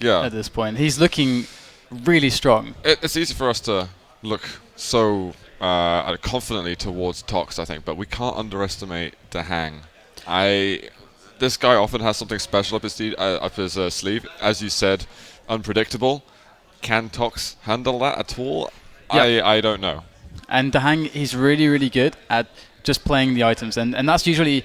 at this point. He's looking really strong. It's easy for us to look so confidently towards Tox, I think, but we can't underestimate DaHanG. This guy often has something special up his sleeve. As you said, unpredictable. Can Tox handle that at all? Yep. I don't know. And DaHanG, he's really, really good at just playing the items, and that's usually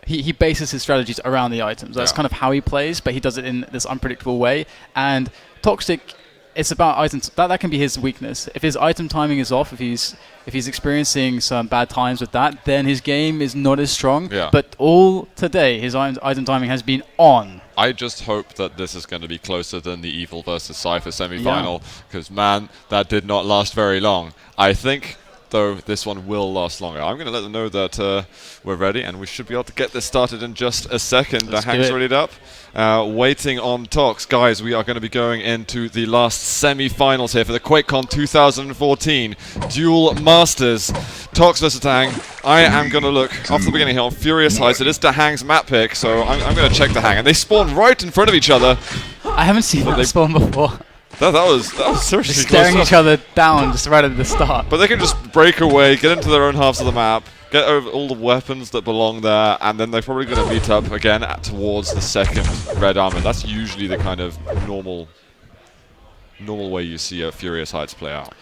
he bases his strategies around the items. That's kind of how he plays, but he does it in this unpredictable way. And Toxic, it's about items. That can be his weakness. If his item timing is off, if he's experiencing some bad times with that, then his game is not as strong. Yeah. But all today, his item timing has been on. I just hope that this is going to be closer than the Evil versus Cypher semi-final, because, man, that did not last very long. I think, though, this one will last longer. I'm going to let them know that we're ready, and we should be able to get this started in just a second. DaHanG's readied up. Waiting on Tox. Guys, we are going to be going into the last semi-finals here for the QuakeCon 2014 Duel Masters. Tox versus DaHanG. I am going to look, off the beginning here, on Furious Heights. It is DaHanG's map pick, so I'm going to check DaHanG. And they spawn right in front of each other. I haven't seen that spawn before. That was seriously staring each other down just right at the start. But they can just break away, get into their own halves of the map, get over all the weapons that belong there, and then they're probably going to meet up again towards the second red armor. That's usually the kind of normal way you see a Furious Heights play out.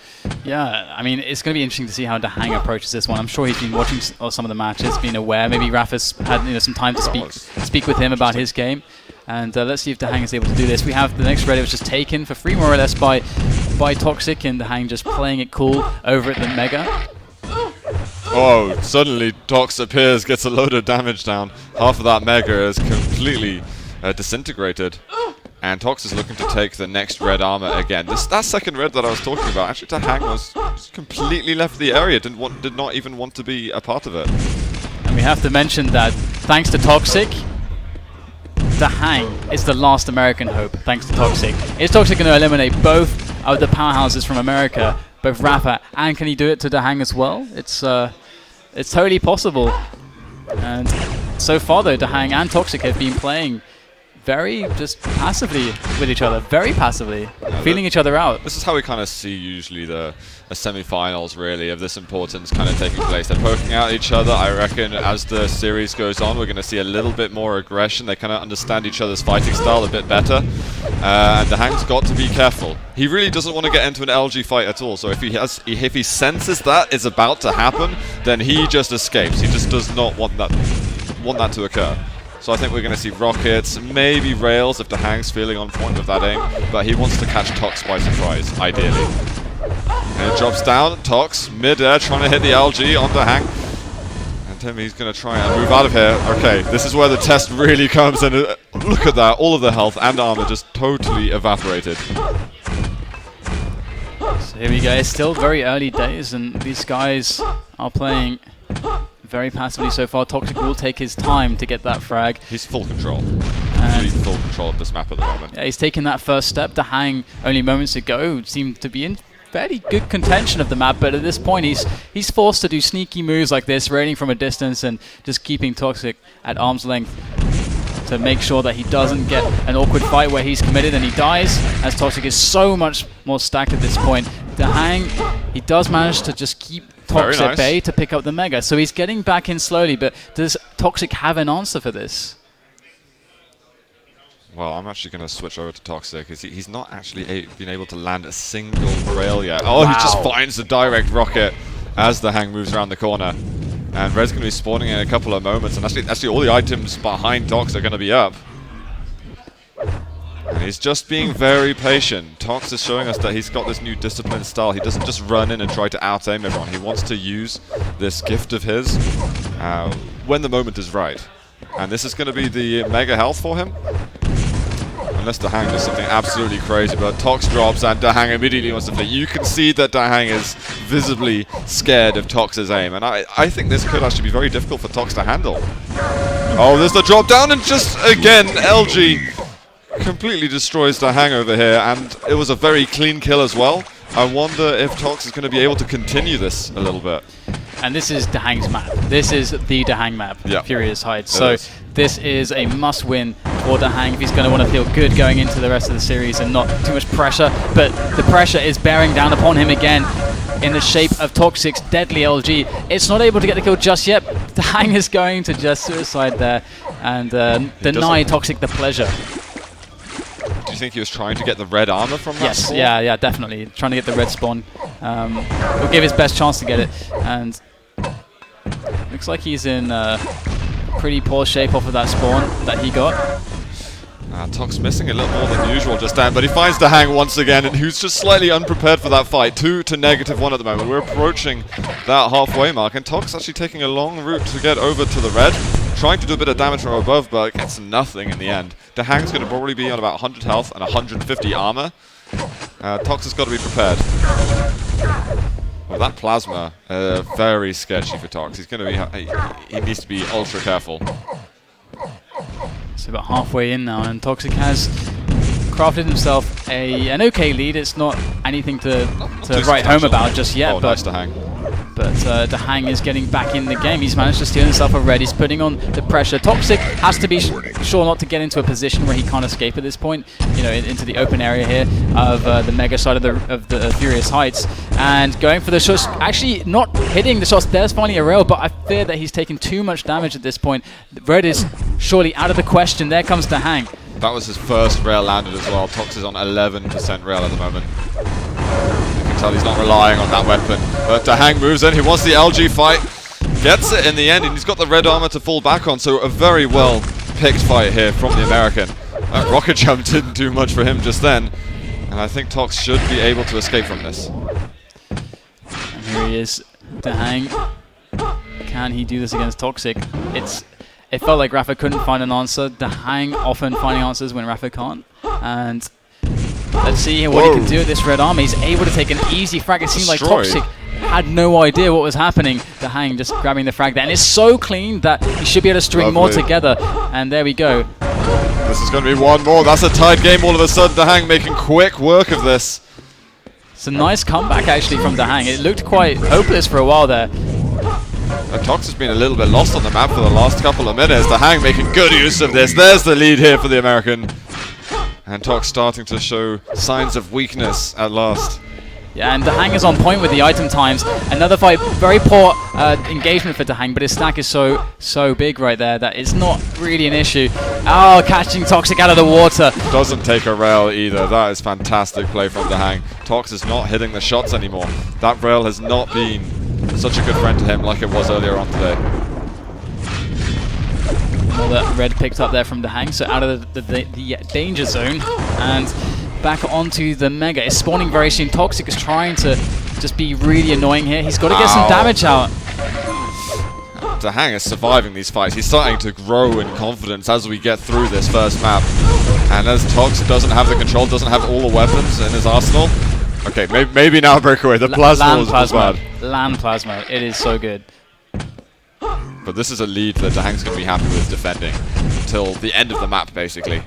Yeah, I mean, it's going to be interesting to see how DaHanG approaches this one. I'm sure he's been watching some of the matches, been aware. Maybe Rafa's had some time to speak with him about his game. And let's see if DaHanG is able to do this. We have the next red, it was just taken for free, more or less, by Toxic, and DaHanG just playing it cool over at the Mega. Oh, suddenly Tox appears, gets a load of damage down. Half of that Mega is completely disintegrated. And Tox is looking to take the next red armor again. That second red that I was talking about, actually DaHanG was completely left the area, did not even want to be a part of it. And we have to mention that thanks to Toxic, DaHanG is the last American hope, thanks to Toxic. Is Toxic going to eliminate both of the powerhouses from America, both Rafa, and can he do it to DaHanG as well? It's totally possible. And so far, though, DaHanG and Toxic have been playing very just passively with each other, very passively, feeling each other out. This is how we kind of see usually the semi-finals, really, of this importance kind of taking place. They're poking out each other. I reckon as the series goes on, we're going to see a little bit more aggression. They kind of understand each other's fighting style a bit better. And DaHanG's got to be careful. He really doesn't want to get into an LG fight at all. So if he senses that is about to happen, then he just escapes. He just does not want that to occur. So I think we're going to see rockets, maybe rails if DaHanG's feeling on point with that aim. But he wants to catch Tox by surprise, ideally. And it drops down. Tox, mid-air, trying to hit the LG on DaHanG. And Tim, he's going to try and move out of here. Okay, this is where the test really comes in. Look at that. All of the health and armor just totally evaporated. So here we go. It's still very early days, and these guys are playing very passively so far. Toxic will take his time to get that frag. He's full control. He's full control of this map at the moment. Yeah, he's taken that first step. DaHanG, only moments ago, seemed to be in fairly good contention of the map, but at this point he's forced to do sneaky moves like this, raiding from a distance and just keeping Toxic at arm's length to make sure that he doesn't get an awkward fight where he's committed and he dies, as Toxic is so much more stacked at this point. DaHanG, he does manage to just keep Tox at bay to pick up the Mega, so he's getting back in slowly, but does Toxic have an answer for this? Well, I'm actually going to switch over to Toxic, because he's not actually been able to land a single rail yet. Oh, wow. He just finds the direct rocket as DaHanG moves around the corner. And Red's going to be spawning in a couple of moments, and actually all the items behind Tox are going to be up. And he's just being very patient. Tox is showing us that he's got this new disciplined style. He doesn't just run in and try to out-aim everyone. He wants to use this gift of his when the moment is right. And this is going to be the mega health for him. Unless DaHanG does something absolutely crazy, but Tox drops and DaHanG immediately wants to flee. You can see that DaHanG is visibly scared of Tox's aim, and I think this could actually be very difficult for Tox to handle. Oh, there's the drop down, and just again, LG completely destroys DaHanG over here, and it was a very clean kill as well. I wonder if Tox is going to be able to continue this a little bit. And this is DaHanG's map. This is the DaHanG map, Furious Heights. So this is a must-win for DaHanG if he's going to want to feel good going into the rest of the series and not too much pressure. But the pressure is bearing down upon him again in the shape of Toxic's deadly LG. It's not able to get the kill just yet. DaHanG is going to just suicide there and deny Toxic the pleasure. Do you think he was trying to get the red armor from that spawn? Yeah, definitely. Trying to get the red spawn. He'll give his best chance to get it. And looks like he's in pretty poor shape off of that spawn that he got. Tox missing a little more than usual just then, but he finds DaHanG once again, and who's just slightly unprepared for that fight. 2 to -1 at the moment. We're approaching that halfway mark, and Tox actually taking a long route to get over to the red, trying to do a bit of damage from above, but gets nothing in the end. DaHanG's going to probably be on about 100 health and 150 armor. Tox has got to be prepared. Well, that plasma, very sketchy for Tox. He's going to be, he needs to be ultra careful. So about halfway in now, and Toxic has crafted himself an okay lead. It's not anything to write home about just yet. Oh, nice DaHanG. But DaHanG is getting back in the game. He's managed to steal himself a red. He's putting on the pressure. Toxic has to be sure not to get into a position where he can't escape at this point. You know, into the open area here of the mega side of the Furious Heights, and going for the shots. Actually, not hitting the shots. There's finally a rail, but I fear that he's taken too much damage at this point. Red is surely out of the question. There comes DaHanG. That was his first rail landed as well. Tox is on 11% rail at the moment. He's not relying on that weapon, but DaHanG moves in. He wants the LG fight, gets it in the end, and he's got the red armor to fall back on, so a very well picked fight here from the American. That rocket jump didn't do much for him just then, and I think Tox should be able to escape from this. And here he is, DaHanG. Can he do this against Toxic? It felt like Rafa couldn't find an answer. DaHanG often finding answers when Rafa can't, and let's see what he can do with this red armor. He's able to take an easy frag. It seemed like Toxic had no idea what was happening. DaHanG just grabbing the frag there. And it's so clean that he should be able to string more together. And there we go. This is going to be one more. That's a tied game all of a sudden. DaHanG making quick work of this. It's a nice comeback actually from DaHanG. It looked quite hopeless for a while there. Tox has been a little bit lost on the map for the last couple of minutes. DaHanG making good use of this. There's the lead here for the American. And Tox starting to show signs of weakness at last. Yeah, and DaHanG is on point with the item times. Another fight, very poor engagement for DaHanG, but his stack is so big right there that it's not really an issue. Oh, catching Toxic out of the water. Doesn't take a rail either. That is fantastic play from DaHanG. Tox is not hitting the shots anymore. That rail has not been such a good friend to him like it was earlier on today. All that red picked up there from DaHanG, so out of the danger zone, and back onto the Mega. It's spawning very soon. Toxic is trying to just be really annoying here. He's got to get some damage out. DaHanG is surviving these fights. He's starting to grow in confidence as we get through this first map. And as Tox doesn't have the control, doesn't have all the weapons in his arsenal. Okay, maybe now breakaway. The plasma was bad. Land plasma. It is so good. But this is a lead that DaHanG's going to be happy with defending until the end of the map, basically.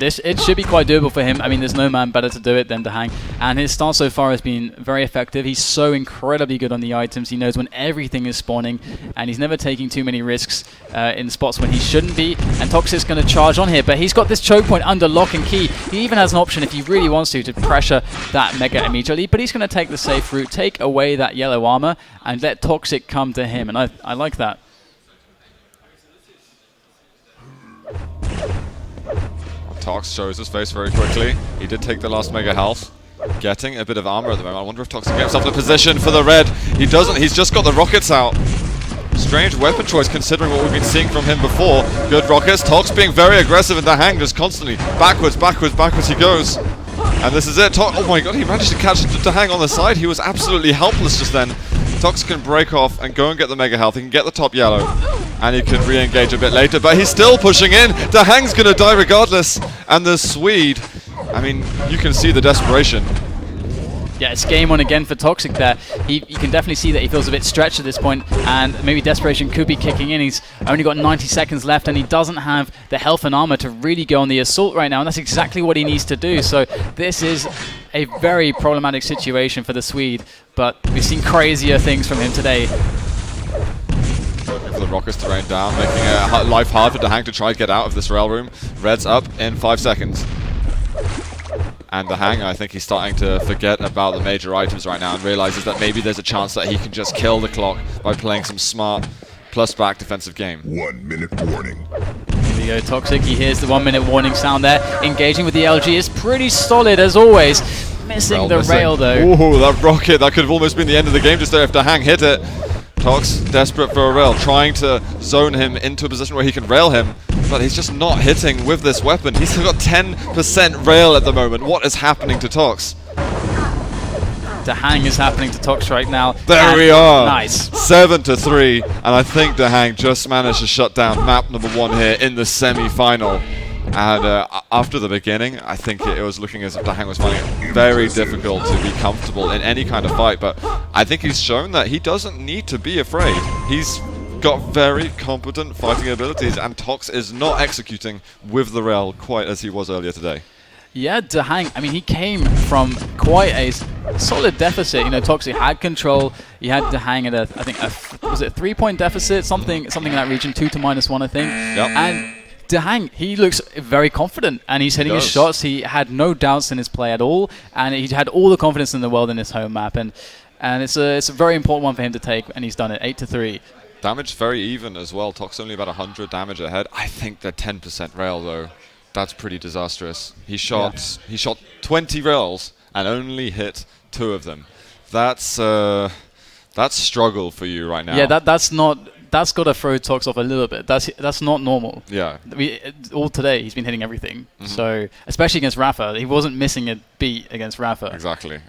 It should be quite doable for him. I mean, there's no man better to do it than DaHanG. And his stance so far has been very effective. He's so incredibly good on the items. He knows when everything is spawning, and he's never taking too many risks in spots when he shouldn't be. And Toxic's going to charge on here, but he's got this choke point under lock and key. He even has an option, if he really wants to pressure that Mega immediately. But he's going to take the safe route, take away that yellow armor, and let Toxic come to him. And I like that. Tox shows his face very quickly. He did take the last Mega health, getting a bit of armor at the moment. I wonder if Tox can get himself in position for the red. He doesn't. He's just got the rockets out. Strange weapon choice considering what we've been seeing from him before. Good rockets. Tox being very aggressive, and DaHanG just constantly backwards he goes. And this is it. Oh my god, he managed to catch DaHanG on the side. He was absolutely helpless just then. Tox can break off and go and get the Mega health. He can get the top yellow, and he can re-engage a bit later, but he's still pushing in. DaHanG's going to die regardless, and the Swede, I mean, you can see the desperation. Yeah, it's game on again for Toxic there. You can definitely see that he feels a bit stretched at this point, and maybe desperation could be kicking in. He's only got 90 seconds left, and he doesn't have the health and armor to really go on the assault right now, and that's exactly what he needs to do. So this is a very problematic situation for the Swede, but we've seen crazier things from him today. for the rockets to rain down, making life hard for DaHanG to try to get out of this rail room. Red's up in 5 seconds. And DaHanG, I think he's starting to forget about the major items right now and realizes that maybe there's a chance that he can just kill the clock by playing some smart plus back defensive game. 1 minute warning. Here we go, Toxic. He hears the 1 minute warning sound there. Engaging with the LG is pretty solid as always. Missing the rail though. Ooh, that rocket, that could have almost been the end of the game just there if DaHanG hit it. Tox, desperate for a rail, trying to zone him into a position where he can rail him, but he's just not hitting with this weapon. He's got 10% rail at the moment. What is happening to Tox? DaHanG is happening to Tox right now. There we are. Nice. 7-3, and I think DaHanG just managed to shut down map number 1 here in the semi-final. And after the beginning, I think it was looking as if DaHanG was finding it very difficult to be comfortable in any kind of fight. But I think he's shown that he doesn't need to be afraid. He's got very competent fighting abilities, and Tox is not executing with the rail quite as he was earlier today. Yeah, DaHanG, I mean, he came from quite a solid deficit. You know, Toxic had control. He had DaHanG at I think, was it a 3-point deficit? Something in that region, 2 to -1, I think. Yep. And DaHanG, he looks very confident, and he's hitting his shots. He had no doubts in his play at all, and he had all the confidence in the world in his home map, and it's a very important one for him to take, and he's done it, 8-3. Damage very even as well. Tox only about 100 damage ahead. I think the 10% rail though, that's pretty disastrous. He shot 20 rails and only hit 2 of them. That's struggle for you right now. Yeah, that's got to throw Tox off a little bit. That's not normal. Yeah. All today, he's been hitting everything. So, especially against Rafa. He wasn't missing a beat against Rafa. Exactly.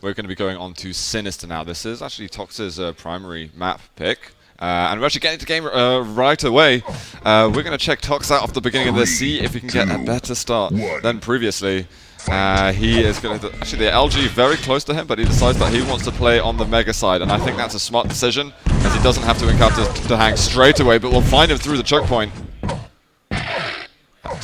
We're going to be going on to Sinister now. This is actually Tox's primary map pick. And we're actually getting to game right away. We're going to check Tox out off the beginning of this, see if we can get a better start than previously. He is going to... Actually, the LG very close to him, but he decides that he wants to play on the Mega side, and I think that's a smart decision, as he doesn't have to encounter DaHanG straight away, but we'll find him through the choke point.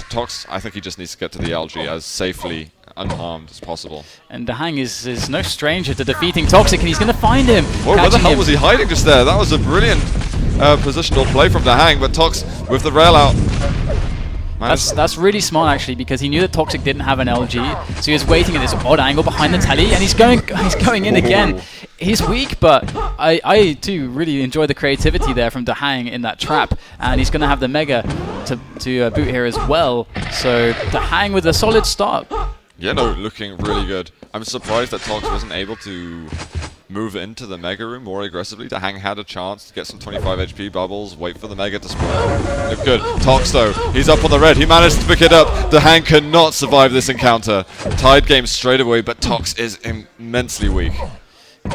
Tox, I think he just needs to get to the LG as safely unharmed as possible. And DaHanG is no stranger to defeating Toxic, and he's going to find him. Whoa, where the hell was he hiding just there? That was a brilliant positional play from DaHanG, but Tox with the rail out. That's really smart actually, because he knew that Toxic didn't have an LG, so he was waiting at this odd angle behind the telly, and he's going in again. He's weak, but I too really enjoy the creativity there from DaHanG in that trap, and he's going to have the Mega to boot here as well. So DaHanG with a solid start. Yeah, no, looking really good. I'm surprised that Tox wasn't able to move into the Mega room more aggressively. DaHanG had a chance to get some 25 HP bubbles, wait for the Mega to spawn. Look good. Tox though, he's up on the red. He managed to pick it up. DaHanG cannot survive this encounter. Tied game straight away, but Tox is immensely weak.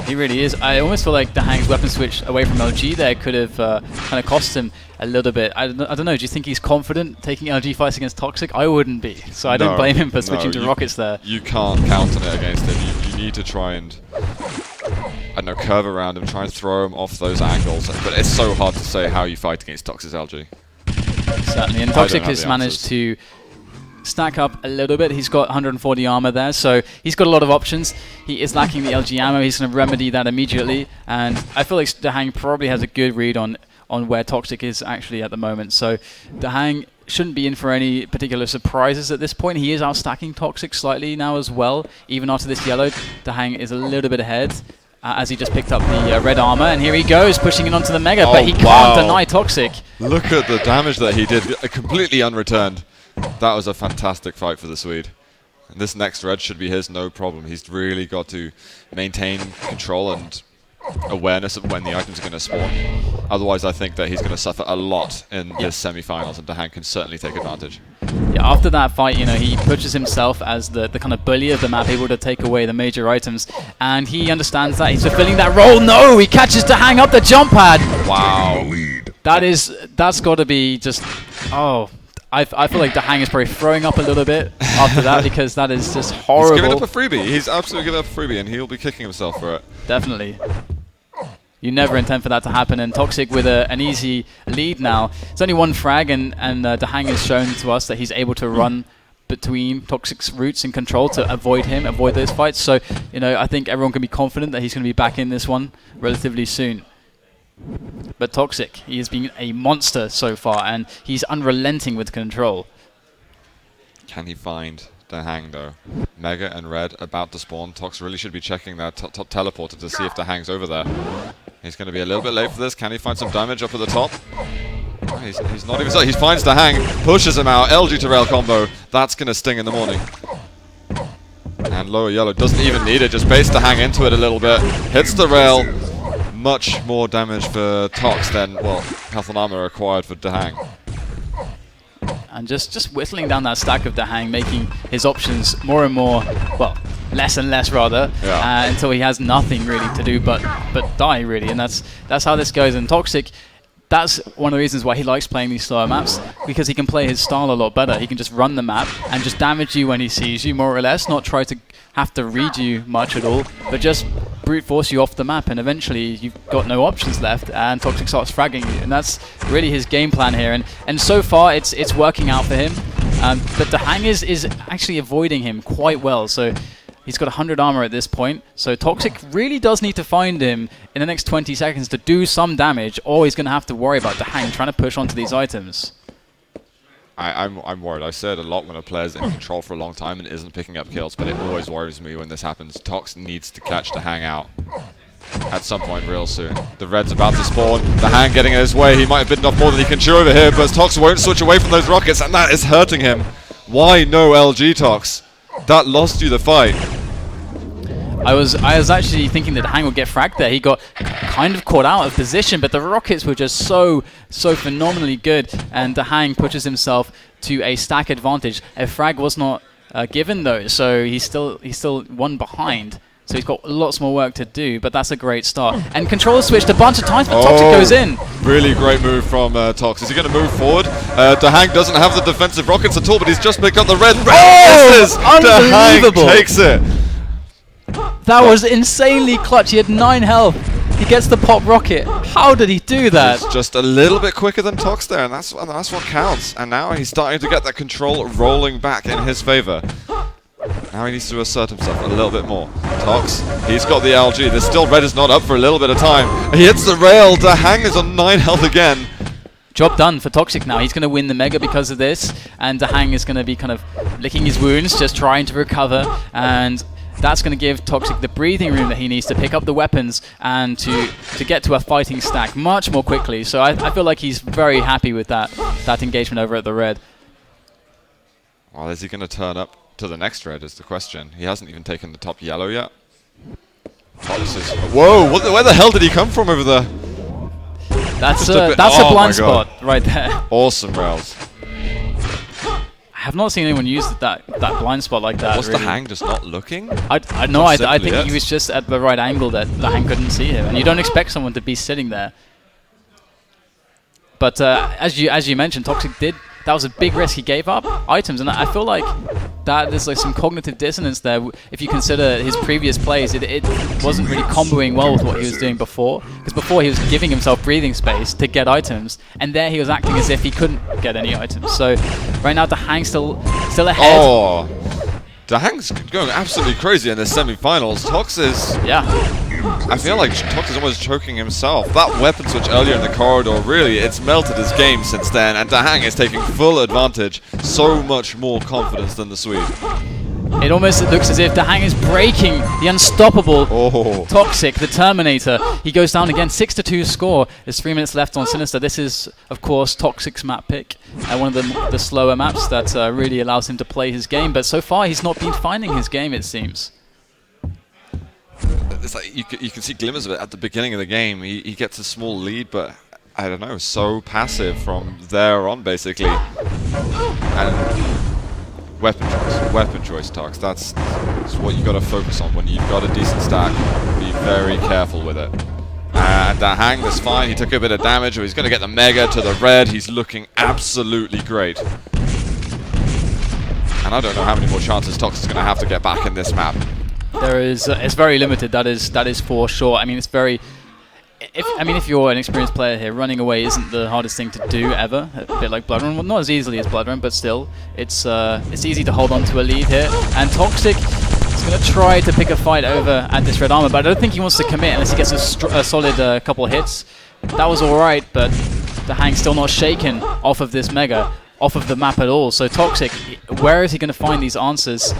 He really is. I almost feel like DaHanG's weapon switch away from LG there could have kind of cost him a little bit. I don't know. Do you think he's confident taking LG fights against Toxic? I wouldn't be. So I don't blame him for switching to rockets there. You can't count on it against him. You need to try and, I don't know, curve around him, try and throw him off those angles. But it's so hard to say how you fight against Tox's LG. Certainly. And Toxic has managed to stack up a little bit. He's got 140 armor there, so he's got a lot of options. He is lacking the LG ammo. He's going to remedy that immediately, and I feel like DaHanG probably has a good read on where Toxic is actually at the moment. So DaHanG shouldn't be in for any particular surprises at this point. He is outstacking Toxic slightly now as well. Even after this yellow, DaHanG is a little bit ahead as he just picked up the red armor, and here he goes pushing it onto the Mega, but he can't deny Toxic. Look at the damage that he did, completely unreturned. That was a fantastic fight for the Swede. And this next red should be his, no problem. He's really got to maintain control and awareness of when the items are going to spawn. Otherwise, I think that he's going to suffer a lot in this semi-finals, and DaHanG can certainly take advantage. Yeah, after that fight, you know, he pushes himself as the kind of bully of the map, able to take away the major items, and he understands that. He's fulfilling that role. No, he catches DaHanG up the jump pad. Wow. That's got to be just, I feel like DaHanG is probably throwing up a little bit after that, because that is just horrible. He's giving up a freebie. He's absolutely giving up a freebie, and he'll be kicking himself for it. Definitely. You never intend for that to happen, and Toxic with an easy lead now. It's only one frag, and DaHanG has shown to us that he's able to run between Toxic's routes in control to avoid those fights. So, you know, I think everyone can be confident that he's going to be back in this one relatively soon. But Toxic, he has been a monster so far, and he's unrelenting with control. Can he find DaHanG though? Mega and Red about to spawn. Tox really should be checking that top teleporter to see if DaHanG's over there. He's going to be a little bit late for this. Can he find some damage up at the top? Oh, he's not even so. He finds DaHanG, pushes him out. LG to rail combo. That's going to sting in the morning. And lower yellow doesn't even need it. Just baits DaHanG into it a little bit. Hits the rail. Much more damage for Tox than, well, health and armor required for DaHanG. And just whittling down that stack of DaHanG, making his options more and more, well, less and less rather, until he has nothing really to do but die really, and that's how this goes. And Toxic, that's one of the reasons why he likes playing these slower maps, because he can play his style a lot better. He can just run the map and just damage you when he sees you, more or less, not try to have to read you much at all, but just brute force you off the map, and eventually you've got no options left, and Toxic starts fragging you, and that's really his game plan here. And so far it's working out for him, but DaHanG is actually avoiding him quite well. So he's got 100 armor at this point, so Toxic really does need to find him in the next 20 seconds to do some damage, or he's going to have to worry about DaHanG trying to push onto these items. I'm worried. I said a lot when a player's in control for a long time and isn't picking up kills, but it always worries me when this happens. Tox needs to catch DaHanG out at some point real soon. The Red's about to spawn. DaHanG getting in his way. He might have bitten off more than he can chew over here, but Tox won't switch away from those rockets, and that is hurting him. Why no LG, Tox? That lost you the fight. I was actually thinking that DaHanG would get fragged there. He got kind of caught out of position, but the rockets were just so phenomenally good, and DaHanG pushes himself to a stack advantage. A frag was not given though, so he's still one behind. So he's got lots more work to do, but that's a great start. And controller switched a bunch of times, but Toxic goes in. Really great move from Tox. Is he going to move forward? DaHanG doesn't have the defensive rockets at all, but he's just picked up the red. Unbelievable! DaHanG takes it. That was insanely clutch. He had 9 health. He gets the pop rocket. How did he do that? He's just a little bit quicker than Tox there, and that's what counts. And now he's starting to get that control rolling back in his favor. Now he needs to assert himself a little bit more. Tox, he's got the LG. There's still Red is not up for a little bit of time. He hits the rail. DaHanG is on 9 health again. Job done for Toxic now. He's going to win the Mega because of this, and DaHanG is going to be kind of licking his wounds, just trying to recover, and that's going to give Toxic the breathing room that he needs to pick up the weapons and to get to a fighting stack much more quickly. So I feel like he's very happy with that engagement over at the Red. Well, is he going to turn up to the next Red is the question. He hasn't even taken the top yellow yet. Whoa, where the hell did he come from over there? That's a blind spot right there. Awesome rails. I have not seen anyone use that blind spot like that. Was really. DaHanG just not looking? I think he was just at the right angle that DaHanG couldn't see him, and you don't expect someone to be sitting there. But as you mentioned, Toxic that was a big risk. He gave up items, and I feel like that there's like some cognitive dissonance there. If you consider his previous plays, it wasn't really comboing well with what he was doing before. Because before he was giving himself breathing space to get items, and there he was acting as if he couldn't get any items. So right now DaHanG's still ahead. Oh, DaHanG's going absolutely crazy in the semi-finals. Tox is... Yeah. I feel like Tox is almost choking himself. That weapon switch earlier in the corridor, really, it's melted his game since then, and DaHanG is taking full advantage. So much more confidence than the Swede. It almost looks as if DaHanG is breaking the unstoppable Toxic, the Terminator. He goes down again, 6-2 score. There's 3 minutes left on Sinister. This is, of course, Toxic's map pick. One of the slower maps that really allows him to play his game. But so far, he's not been finding his game, it seems. It's like you can see glimmers of it at the beginning of the game. He gets a small lead, but I don't know, so passive from there on, basically. And weapon choice, Tox. That's what you got to focus on when you've got a decent stack. Be very careful with it. And DaHanG is fine. He took a bit of damage, but he's going to get the Mega to the Red. He's looking absolutely great. And I don't know how many more chances Tox is going to have to get back in this map. There is, it's very limited. That is for sure. I mean, it's very. If you're an experienced player here, running away isn't the hardest thing to do ever. A bit like Blood Run, well, not as easily as Blood Run, but still, it's easy to hold on to a lead here. And Toxic is going to try to pick a fight over at this red armor, but I don't think he wants to commit unless he gets a solid couple hits. that was alright, but DaHanG still not shaken off of this Mega, off of the map at all. So Toxic, where is he going to find these answers?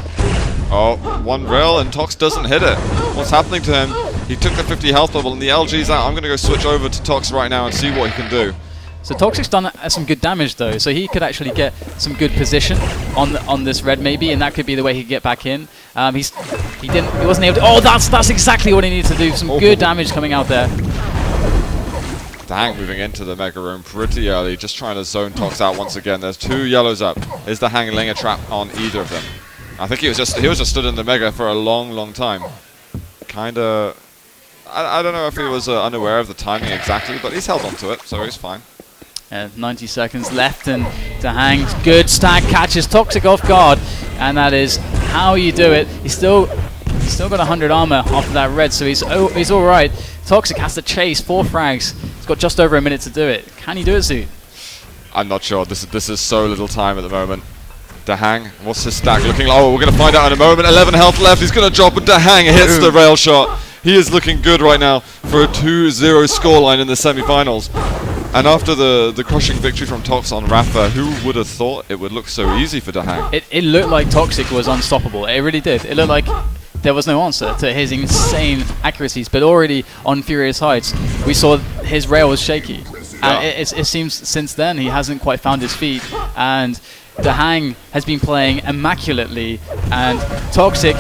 Oh, one rail and Tox doesn't hit it. What's happening to him? He took the 50 health bubble and the LG's out. I'm going to go switch over to Tox right now and see what he can do. So Toxic's done some good damage though, so he could actually get some good position on this red maybe, and that could be the way he could get back in. He wasn't able to. Oh, that's exactly what he needed to do. Some good damage coming out there. DaHanG moving into the Mega Room pretty early, just trying to zone Tox out once again. There's 2 yellows up. Is DaHanG laying a trap on either of them? I think he was just stood in the Mega for a long time. Kinda. I don't know if he was unaware of the timing exactly, but he's held on to it, so he's fine. 90 seconds left, and DaHanG's good stack catches Toxic off guard, and that is how you do it. He's still got 100 armor off of that red, so he's all right. Toxic has to chase 4 frags. He's got just over a minute to do it. Can he do it, Zoot? I'm not sure. This is so little time at the moment. DaHanG, what's his stack looking like? Oh, we're going to find out in a moment. 11 health left. He's going to drop, but DaHanG hits the rail shot. He is looking good right now for a 2-0 scoreline in the semi-finals. And after the crushing victory from Tox on Rafa, who would have thought it would look so easy for DaHanG? It looked like Toxic was unstoppable. It really did. It looked like there was no answer to his insane accuracies, but already on Furious Heights, we saw his rail was shaky. And it seems since then he hasn't quite found his feet, and DaHanG has been playing immaculately, and Toxic,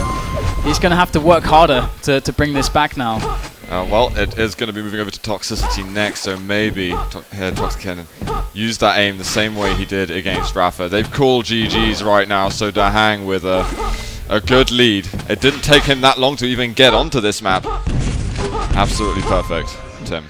he's going to have to work harder to bring this back now. Well, it is going to be moving over to Toxicity next, so maybe Toxic can use that aim the same way he did against Rafa. They've called GG's right now, so DaHanG with a good lead. It didn't take him that long to even get onto this map. Absolutely perfect, Tim.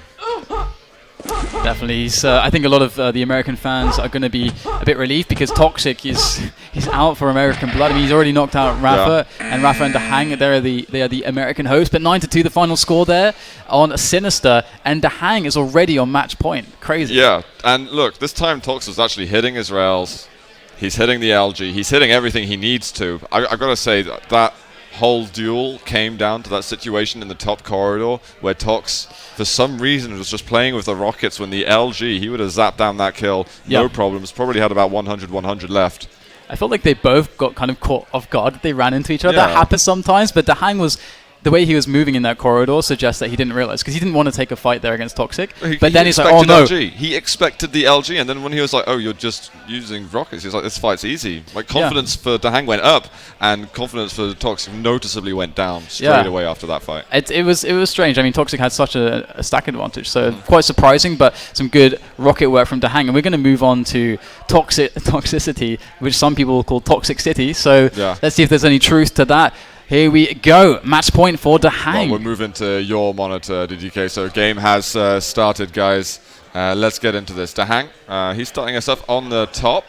Definitely, I think a lot of the American fans are going to be a bit relieved because Toxic he's out for American blood. I mean, he's already knocked out Rafa, and Rafa and DaHanG, they are the American hosts. But 9-2 the final score there on Sinister, and DaHanG is already on match point. Crazy. Yeah, and look, this time Tox was actually hitting his rails. He's hitting the LG. He's hitting everything he needs to. I got to say that whole duel came down to that situation in the top corridor where Tox, for some reason, was just playing with the rockets when the LG, he would have zapped down that kill, no problems, probably had about 100 left. I felt like they both got kind of caught off guard. They ran into each other. That happens sometimes, but DaHanG was... The way he was moving in that corridor suggests that he didn't realize, because he didn't want to take a fight there against Toxic. But then he's like, oh no. LG. He expected the LG, and then when he was like, oh, you're just using rockets, he was like, this fight's easy. Like, confidence for DaHanG went up, and confidence for Toxic noticeably went down straight away after that fight. It was strange. I mean, Toxic had such a stack advantage, so quite surprising, but some good rocket work from DaHanG. And we're going to move on to Toxicity, which some people call Toxic City. So let's see if there's any truth to that. Here we go. Match point for DaHanG. Well, we're moving to your monitor, DDK. So game has started, guys. Let's get into this. DaHanG, he's starting us up on the top.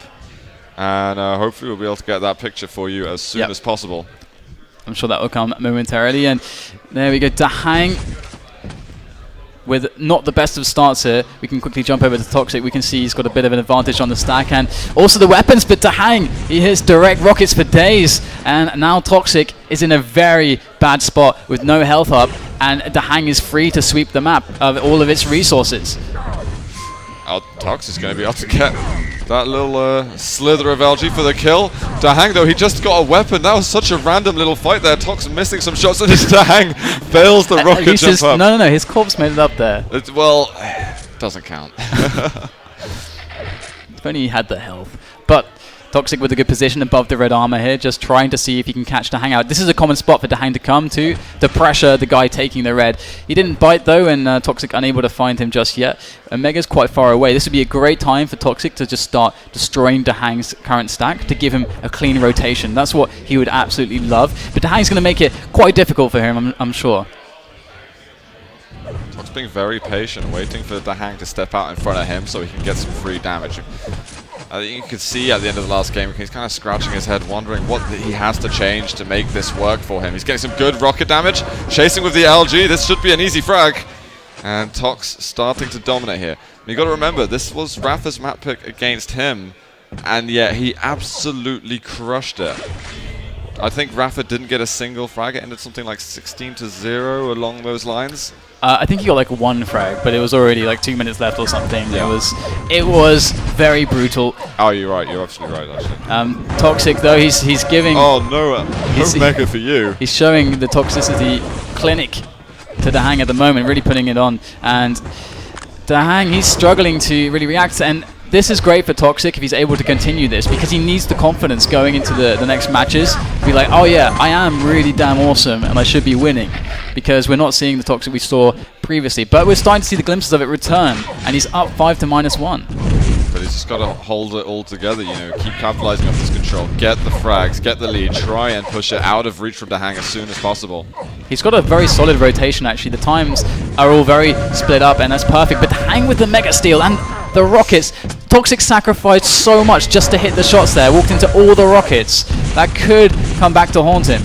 And hopefully we'll be able to get that picture for you as soon as possible. I'm sure that will come momentarily. And there we go. DaHanG with not the best of starts here. We can quickly jump over to Toxic. We can see he's got a bit of an advantage on the stack and also the weapons, but DaHanG, he hits direct rockets for days, and now Toxic is in a very bad spot with no health up, and DaHanG is free to sweep the map of all of its resources. Tox is going to be able to get that little slither of LG for the kill. DaHanG, though, he just got a weapon. That was such a random little fight there. Tox missing some shots, and DaHanG fails the rocket jump up. No, his corpse made it up there. Well, doesn't count. If only he had the health. But Toxic with a good position above the red armor here, just trying to see if he can catch DaHanG out. This is a common spot for DaHanG to come to pressure the guy taking the red. He didn't bite though, and Toxic unable to find him just yet. Omega's quite far away. This would be a great time for Toxic to just start destroying DaHanG's current stack to give him a clean rotation. That's what he would absolutely love. But DaHanG's going to make it quite difficult for him, I'm sure. Tox being very patient, waiting for DaHanG to step out in front of him so he can get some free damage. I think you could see at the end of the last game, he's kind of scratching his head, wondering what he has to change to make this work for him. He's getting some good rocket damage, chasing with the LG. This should be an easy frag. And Tox starting to dominate here. And you got to remember, this was Rafa's map pick against him, and yet he absolutely crushed it. I think Rafa didn't get a single frag. It ended something like 16-0 along those lines. I think he got like one frag, but it was already like 2 minutes left or something. Yeah. It was very brutal. Oh, you're right. You're absolutely right, actually. Toxic though, he's giving. Oh no, no mega for you. He's showing the toxicity clinic to DaHanG at the moment, really putting it on. And DaHanG, he's struggling to really react. And this is great for Toxic if he's able to continue this, because he needs the confidence going into the next matches to be like, oh yeah, I am really damn awesome and I should be winning, because we're not seeing the Toxic we saw previously. But we're starting to see the glimpses of it return, and he's up 5 to -1. But he's just got to hold it all together, you know, keep capitalizing off this control, get the frags, get the lead, try and push it out of reach from DaHanG as soon as possible. He's got a very solid rotation actually. The times are all very split up, and that's perfect. But DaHanG with the Mega Steal and the rockets. Toxic sacrificed so much just to hit the shots there, walked into all the rockets. That could come back to haunt him.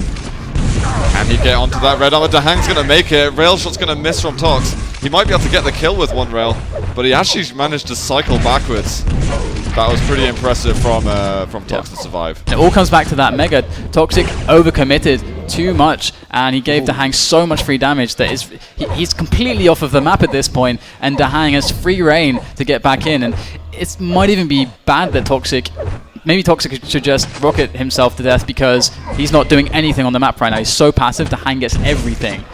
And he get onto that red armor. DaHanG's going to make it. Rail shot's going to miss from Tox. He might be able to get the kill with one rail, but he actually managed to cycle backwards. That was pretty impressive from Tox to survive. It all comes back to that Mega. Toxic overcommitted too much, and he gave DaHanG so much free damage that he's completely off of the map at this point, and DaHanG has free reign to get back in. And it might even be bad that maybe Toxic should just rocket himself to death, because he's not doing anything on the map right now. He's so passive, DaHanG gets everything.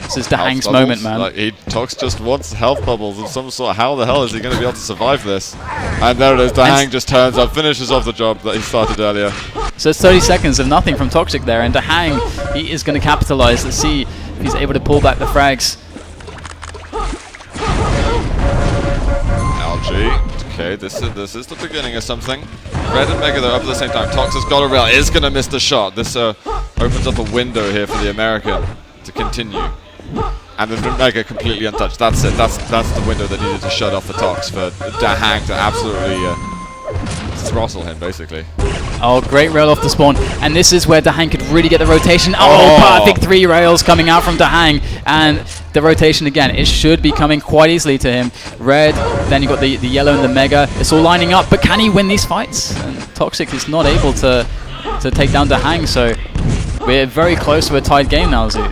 This is DaHanG's moment, man. Like Tox just wants health bubbles of some sort. How the hell is he going to be able to survive this? And there it is. DaHanG just turns up, finishes off the job that he started earlier. So it's 30 seconds of nothing from Toxic there, and DaHanG, he is going to capitalize. Let's see if he's able to pull back the frags. LG. Okay, this is the beginning of something. Red and Mega, though, up at the same time. Tox has got a rail. Is going to miss the shot. This opens up a window here for the American to continue. And the Mega completely untouched. That's it. That's the window that needed to shut off for Tox, for DaHanG to absolutely throttle him, basically. Oh, great rail off the spawn. And this is where DaHanG could really get the rotation. Oh, perfect 3 rails coming out from DaHanG. And the rotation again, it should be coming quite easily to him. Red, then you got the yellow and the Mega. It's all lining up, but can he win these fights? And Toxic is not able to take down DaHanG, so we're very close to a tied game now, Zoot.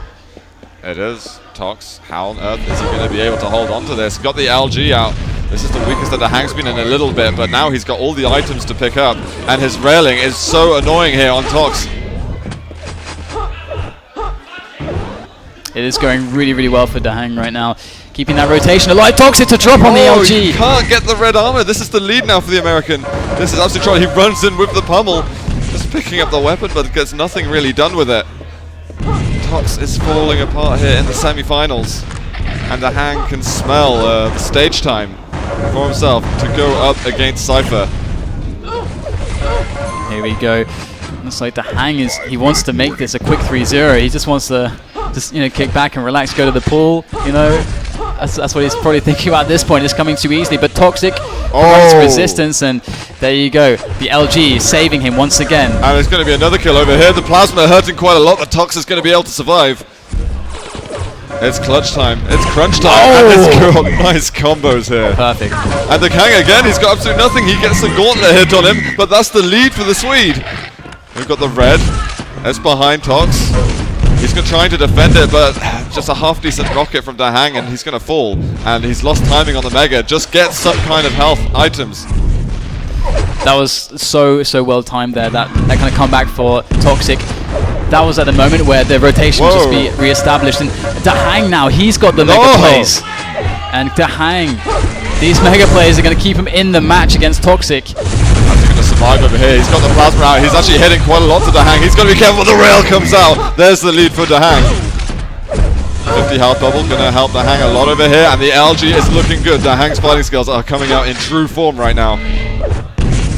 It is. Tox, how on earth is he going to be able to hold on to this? Got the LG out. This is the weakest that DaHanG's been in a little bit, but now he's got all the items to pick up, and his railing is so annoying here on Tox. It is going really, really well for DaHanG right now. Keeping that rotation alive. Toxic to drop on the LG. He can't get the red armor. This is the lead now for the American. This is absolutely trying. He runs in with the pummel, just picking up the weapon, but gets nothing really done with it. Tox is falling apart here in the semi-finals, and DaHanG can smell the stage time for himself to go up against Cypher. Here we go. Looks like DaHanG he wants to make this a quick 3-0. He just wants to kick back and relax, go to the pool, you know. That's what he's probably thinking about at this point. It's coming too easily, but Toxic provides resistance, and there you go. The LG saving him once again. And there's going to be another kill over here. The plasma hurting quite a lot, but Tox is going to be able to survive. It's clutch time. It's crunch time. And it's cool. Nice combos here. Perfect. And the Kang again, he's got absolutely nothing. He gets the gauntlet hit on him, but that's the lead for the Swede. We've got the red. It's behind Tox. He's trying to defend it, but just a half-decent rocket from DaHanG, and he's going to fall. And he's lost timing on the Mega. Just get some kind of health items. That was so well timed there. That kind of comeback for Toxic. That was at the moment where the rotation would just be re-established. And DaHanG now, he's got the Mega plays. And DaHanG, these Mega plays are going to keep him in the match against Toxic. He's going to survive over here. He's got the plasma out. He's actually hitting quite a lot to DaHanG. He's got to be careful. The rail comes out. There's the lead for DaHanG. 50 health bubble going to help DaHanG a lot over here. And the LG is looking good. DaHanG's fighting skills are coming out in true form right now.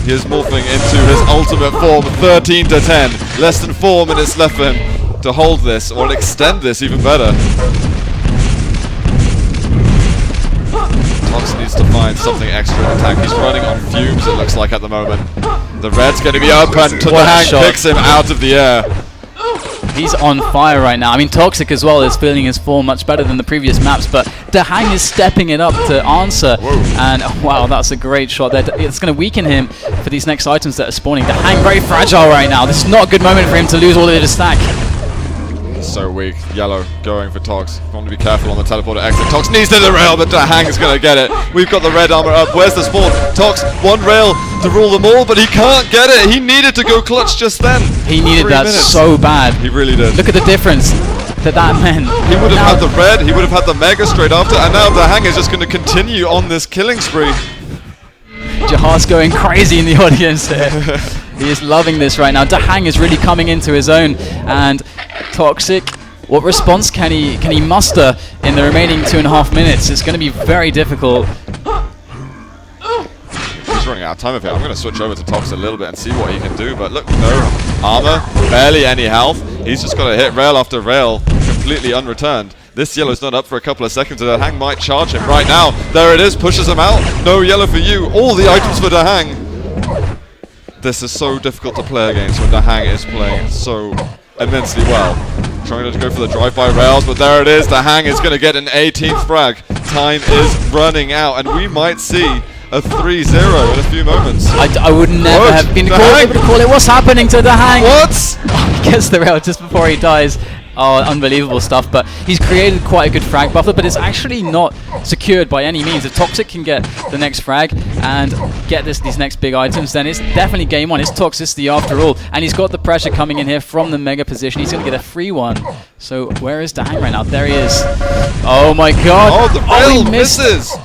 He is morphing into his ultimate form. 13 to 10. Less than 4 minutes left for him to hold this, or extend this even better. Tox needs to find something extra in attack. He's running on fumes, it looks like, at the moment. The red's going to be up, and DaHanG picks him out of the air. He's on fire right now. I mean, Toxic as well is feeling his form much better than the previous maps, but DaHanG is stepping it up to answer. Whoa. And wow, that's a great shot there. It's going to weaken him for these next items that are spawning. DaHanG very fragile right now. This is not a good moment for him to lose all of his stack. So weak. Yellow going for Tox. Want to be careful on the teleporter exit. Tox needs to the rail, but DaHanG is going to get it. We've got the red armor up. Where's the spawn? Tox, one rail to rule them all, but he can't get it. He needed to go clutch just then. He needed that so bad. He really did. Look at the difference that meant. He would have had the red, he would have had the mega straight after, and now DaHanG is just going to continue on this killing spree. Jahaz going crazy in the audience here. He is loving this right now. DaHanG is really coming into his own, and Toxic, what response can he muster in the remaining 2.5 minutes? It's going to be very difficult. He's running out of time of here. I'm going to switch over to Tox a little bit and see what he can do, but look, no armor, barely any health. He's just got to hit rail after rail, completely unreturned. This yellow's not up for a couple of seconds, and DaHanG might charge him right now. There it is, pushes him out. No yellow for you. All the items for DaHanG. This is so difficult to play against when DaHanG is playing so immensely well. Trying to go for the drive-by rails, but there it is. DaHanG is going to get an 18th frag. Time is running out, and we might see a 3-0 in a few moments. I would never have been able to call it. What's happening to DaHanG? What? He gets the rail just before he dies. Oh, unbelievable stuff, but he's created quite a good frag buffer, but it's actually not secured by any means. If Toxic can get the next frag and get these next big items, then it's definitely game on. It's Toxicity after all, and he's got the pressure coming in here from the mega position. He's going to get a free one. So where is DaHanG right now? There he is. Oh my god. Oh, the rail misses.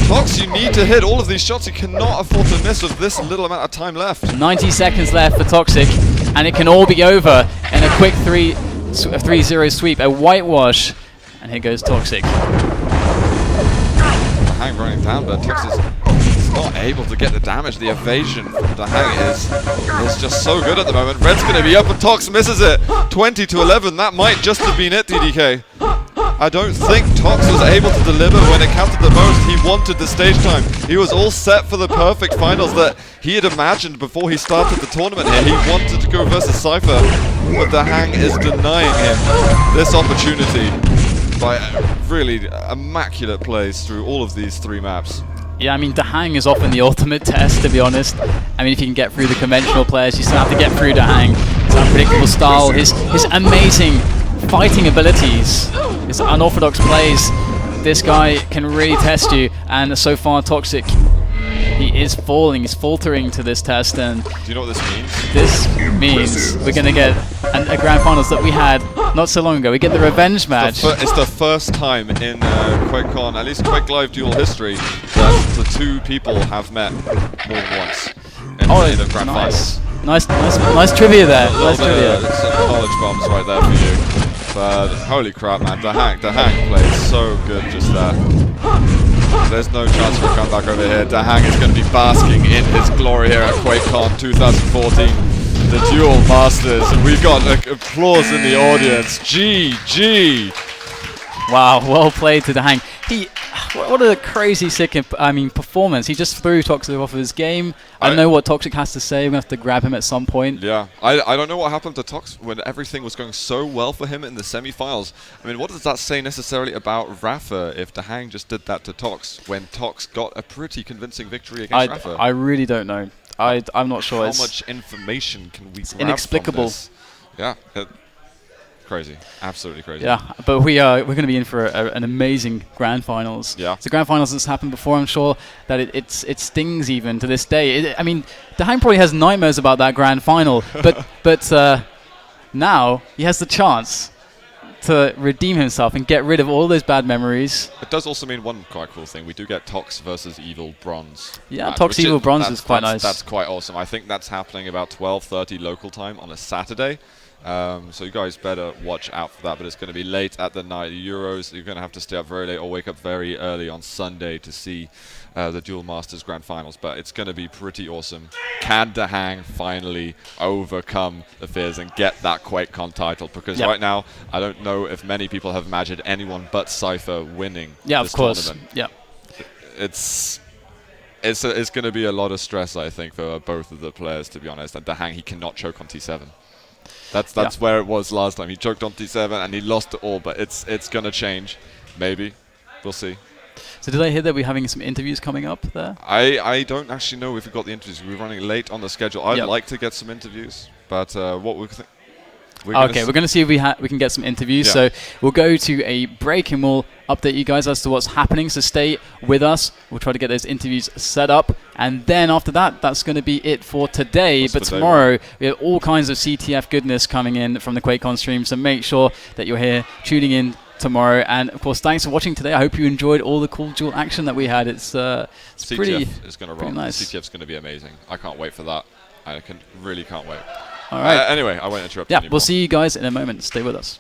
Tox, you need to hit all of these shots. You cannot afford to miss with this little amount of time left. 90 seconds left for Toxic, and it can all be over in a quick 3-0 sweep, a whitewash, and here goes Toxic. DaHanG running down, but Tox is not able to get the damage. The evasion from DaHanG is just so good at the moment. Red's going to be up, and Tox misses it. 20-11. That might just have been it, DDK. I don't think Tox was able to deliver when it counted the most. He wanted the stage time. He was all set for the perfect finals that he had imagined before he started the tournament here. He wanted to go versus Cypher, but DaHanG is denying him this opportunity by really immaculate plays through all of these 3 maps. Yeah, I mean, DaHanG is often the ultimate test, to be honest. I mean, if you can get through the conventional players, you still have to get through DaHanG. His unpredictable style, his amazing fighting abilities, his unorthodox plays. This guy can really test you, and so far Toxic, he is falling, he's faltering to this test, and do you know what this means? This means we're going to get a grand finals that we had not so long ago. We get the revenge match. It's the first time in QuakeCon, at least Quakelive Duel history, that the 2 people have met more than once in the grand finals. Nice trivia there. Nice trivia. Some knowledge bombs right there for you. But holy crap, man, DaHanG plays so good just there. There's no chance for a comeback over here. DaHanG is going to be basking in his glory here at QuakeCon 2014. The Duel Masters, and we've got applause in the audience. GG! Wow, well played to DaHanG. What a crazy sick performance. He just threw Toxic off of his game. I don't know what Toxic has to say. We're going to have to grab him at some point. Yeah, I don't know what happened to Tox when everything was going so well for him in the semi-finals. I mean, what does that say necessarily about Rafa if DaHanG just did that to Tox when Tox got a pretty convincing victory against Rafa? I really don't know. I'm not sure. How much information can we grab inexplicable. From this? Yeah. Crazy, absolutely crazy. Yeah, but we're going to be in for an amazing grand finals. Yeah, it's a grand finals that's happened before. I'm sure that it stings even to this day. I mean, DaHanG probably has nightmares about that grand final, but now he has the chance to redeem himself and get rid of all those bad memories. It does also mean one quite cool thing. We do get Tox versus Evil Bronze. Yeah, Tox Evil Bronze is quite nice. That's quite awesome. I think that's happening about 12:30 local time on a Saturday. So you guys better watch out for that, but it's going to be late at the night. The Euros, you're going to have to stay up very late or wake up very early on Sunday to see the Duel Masters Grand Finals, but it's going to be pretty awesome. Can DaHanG finally overcome the fears and get that QuakeCon title? Because right now, I don't know if many people have imagined anyone but Cypher winning this tournament. Yeah, it's going to be a lot of stress, I think, for both of the players, to be honest. And DaHanG, he cannot choke on T7. That's where it was last time. He choked on T7 and he lost it all, but it's going to change. Maybe. We'll see. So did I hear that we're having some interviews coming up there? I don't actually know if we got the interviews. We're running late on the schedule. I'd like to get some interviews, but what we think. We're going to see if we can get some interviews. Yeah. So we'll go to a break and we'll update you guys as to what's happening. So stay with us. We'll try to get those interviews set up. And then after that, that's going to be it for today. But tomorrow, we have all kinds of CTF goodness coming in from the QuakeCon stream. So make sure that you're here tuning in tomorrow. And of course, thanks for watching today. I hope you enjoyed all the cool duel action that we had. It's CTF pretty is going to rock. nice. CTF's going to be amazing. I can't wait for that. I really can't wait. All right. Anyway, I won't interrupt you anymore. We'll see you guys in a moment. Stay with us.